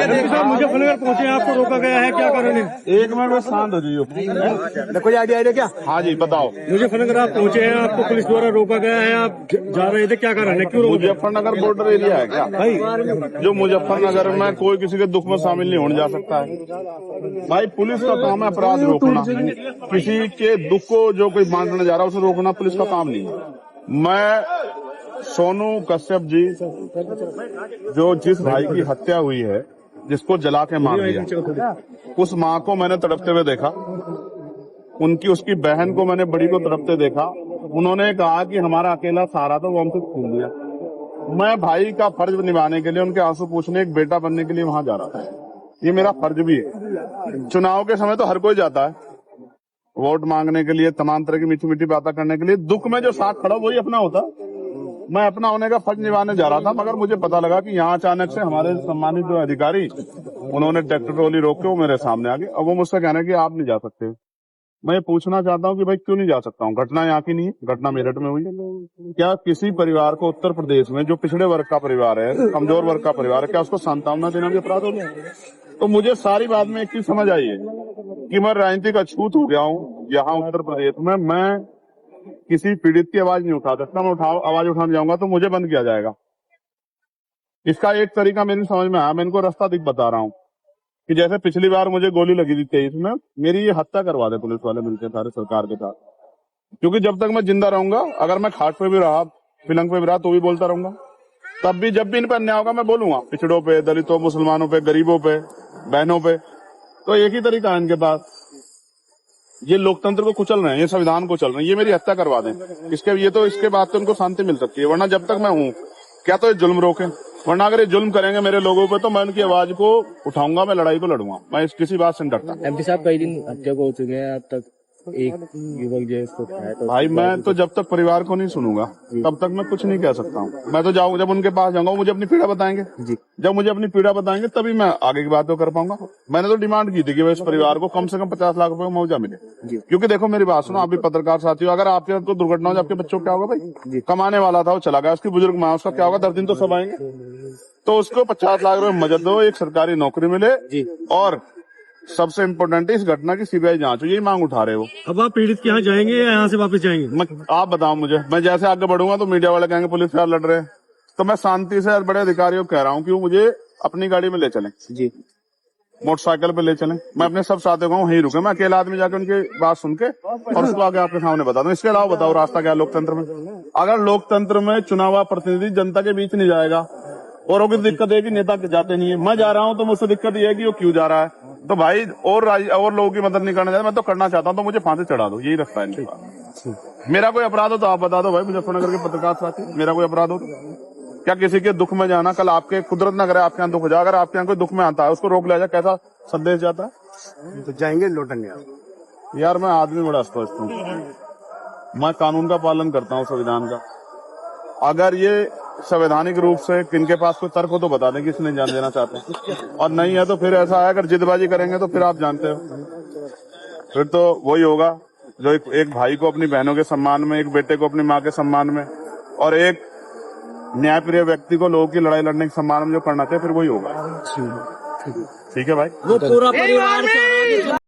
मुजफ्फरनगर पहुंचे, आपको रोका गया है, क्या कारण है? एक मिनट में शांत हो जाइए। कोई आइडिया क्या? हाँ जी बताओ। मुजफ्फरनगर आप पहुंचे हैं, आपको पुलिस द्वारा रोका गया है, आप जा रहे थे, क्या कारण है, क्यों? मुजफ्फरनगर बॉर्डर एरिया है क्या भाई? जो मुजफ्फरनगर में कोई किसी के दुख में शामिल नहीं होने जा सकता है भाई। पुलिस का काम है अपराध रोकना, किसी के दुख को जो कोई बांटने जा रहा है उसे रोकना पुलिस का काम नहीं है। मैं सोनू कश्यप जी, जो जिस भाई की हत्या हुई है, जिसको जला के मार दिया, उस माँ को मैंने तड़पते हुए देखा, उसकी बहन को मैंने बड़ी को तड़पते देखा। उन्होंने कहा कि हमारा अकेला सहारा था, वो हमसे छीन लिया। मैं भाई का फर्ज निभाने के लिए, उनके आंसू पूछने, एक बेटा बनने के लिए वहां जा रहा था। ये मेरा फर्ज भी है। चुनाव के समय तो हर कोई जाता है वोट मांगने के लिए, तमाम तरह की मीठी मीठी बातें करने के लिए। दुख में जो साथ खड़ा वही अपना होता। मैं अपना होने का फर्ज निभाने जा रहा था, मगर मुझे पता लगा कि यहाँ अचानक से हमारे सम्मानित जो अधिकारी, उन्होंने ट्रैक्टर ट्रॉली रोक के वो मेरे सामने आ गए। अब वो मुझसे कहने कि आप नहीं जा सकते। मैं ये पूछना चाहता हूँ कि भाई क्यों नहीं जा सकता हूँ? घटना यहाँ की नहीं है, घटना मेरठ में हुई। क्या किसी परिवार को उत्तर प्रदेश में, जो पिछड़े वर्ग का परिवार है, कमजोर वर्ग का परिवार है, क्या उसको सांत्वना देना भी अपराध हो गया? तो मुझे सारी बात में एक चीज समझ आई है कि मैं राजनीतिक अछूत हो गया हूँ यहाँ उत्तर प्रदेश में। मैं किसी पीड़ित की आवाज नहीं उठा सकता। मैं आवाज उठाने जाऊंगा तो मुझे बंद किया जाएगा। इसका एक तरीका मेरी समझ में आया, मैं इनको रास्ता बता रहा हूँ कि जैसे पिछली बार मुझे गोली लगी थी 23 में, मेरी ये हत्या करवा दे पुलिस वाले मिलकर सारे सरकार के साथ। क्योंकि जब तक मैं जिंदा रहूंगा, अगर मैं खाट पे भी रहा, पिलंग पे भी रहा, तो भी बोलता रहूंगा। तब भी जब भी इन पर अन्याय होगा मैं बोलूंगा, पिछड़ों पे, दलितों, मुसलमानों पे, गरीबों पे, बहनों पे। तो एक ही तरीका है इनके पास। ये लोकतंत्र को कुचल रहे हैं, ये संविधान को चल रहे हैं, ये मेरी हत्या करवा दें। इसके बाद तो उनको शांति मिल सकती है, वरना जब तक मैं हूँ क्या तो ये जुल्म रोके। वरना अगर ये जुल्म करेंगे मेरे लोगों पे, तो मैं उनकी आवाज को उठाऊंगा, मैं लड़ाई को लड़ूंगा। मैं किसी बात से नहीं डरता। एमपी साहब कई दिन हत्या को हो चुके हैं, अब तक एक युवक जो इसको तो भाई मैं तो जब तक परिवार को नहीं सुनूंगा तब तक मैं कुछ नहीं कह सकता हूँ। मैं तो जाऊंगा, जब उनके पास जाऊंगा मुझे अपनी पीड़ा बताएंगे जी। जब मुझे अपनी पीड़ा बताएंगे तभी मैं आगे की बात तो कर पाऊंगा। मैंने तो डिमांड की थी कि इस परिवार को कम से कम 50 लाख रुपए का मुआवजा मिले। क्योंकि देखो मेरी बात सुनो, आप भी पत्रकार साथी हो, अगर आपके साथ कोई दुर्घटना हो, आपके बच्चों को क्या होगा भाई? कमाने वाला था वो चला गया, उसकी बुजुर्ग माँ, उसका क्या होगा? 10 दिन तो सब आएंगे। तो उसको 50 लाख रुपए मदद दो, एक सरकारी नौकरी मिले, और सबसे इम्पोर्टेंट है इस घटना की सीबीआई जांच हो। यही मांग उठा रहे हो। अब आप पीड़ित के यहाँ जाएंगे या यहाँ से वापस जाएंगे? आप बताओ मुझे। मैं जैसे आगे बढ़ूंगा तो मीडिया वाले कहेंगे पुलिस यार लड़ रहे हैं, तो मैं शांति से बड़े अधिकारियों को कह रहा हूँ कि वो मुझे अपनी गाड़ी में ले चलें जी, मोटरसाइकिल पे ले चलें। मैं अपने सब साथियों को वहीं रुके, मैं अकेला आदमी जाकर उनकी बात सुन के और उसको आगे आपके सामने बता दूं। इसके अलावा बताओ रास्ता क्या है लोकतंत्र में? अगर लोकतंत्र में चुनाव प्रतिनिधि जनता के बीच नहीं जाएगा और वो दिक्कत है कि नेता जाते नहीं है, मैं जा रहा हूं तो मुझसे दिक्कत ये है कि वो क्यों जा रहा है। तो भाई और लोगों की मदद नहीं करना चाहता, मैं तो करना चाहता हूं, तो मुझे फांसी चढ़ा दो, यही रास्ता है इनके पास। मेरा कोई अपराध हो तो आप बता दो भाई, मुजफ्फरनगर के पत्रकार साथी, मेरा कोई अपराध हो तो क्या किसी के दुख में जाना? कल आपके कुदरत न करे आपके यहाँ दुख हो जाए, अगर आपके यहाँ कोई दुख में आता है उसको रोक लिया जाए, कैसा संदेश जाता है? तो जाएंगे लौटेंगे। यार मैं आदमी बड़ा स्पष्ट हूँ, मैं कानून का पालन करता हूँ, संविधान का। अगर ये संवैधानिक रूप से किनके पास कोई तर्क हो तो बता दें कि इसने जान देना चाहते हैं, और नहीं है तो फिर ऐसा है, अगर जिदबाजी करेंगे तो फिर आप जानते हो, फिर तो वही होगा जो एक भाई को अपनी बहनों के सम्मान में, एक बेटे को अपनी माँ के सम्मान में, और एक न्यायप्रिय व्यक्ति को लोगों की लड़ाई लड़ने के सम्मान में जो करना चाहिए, फिर वही होगा। ठीक है भाई। वो पूरा परिवार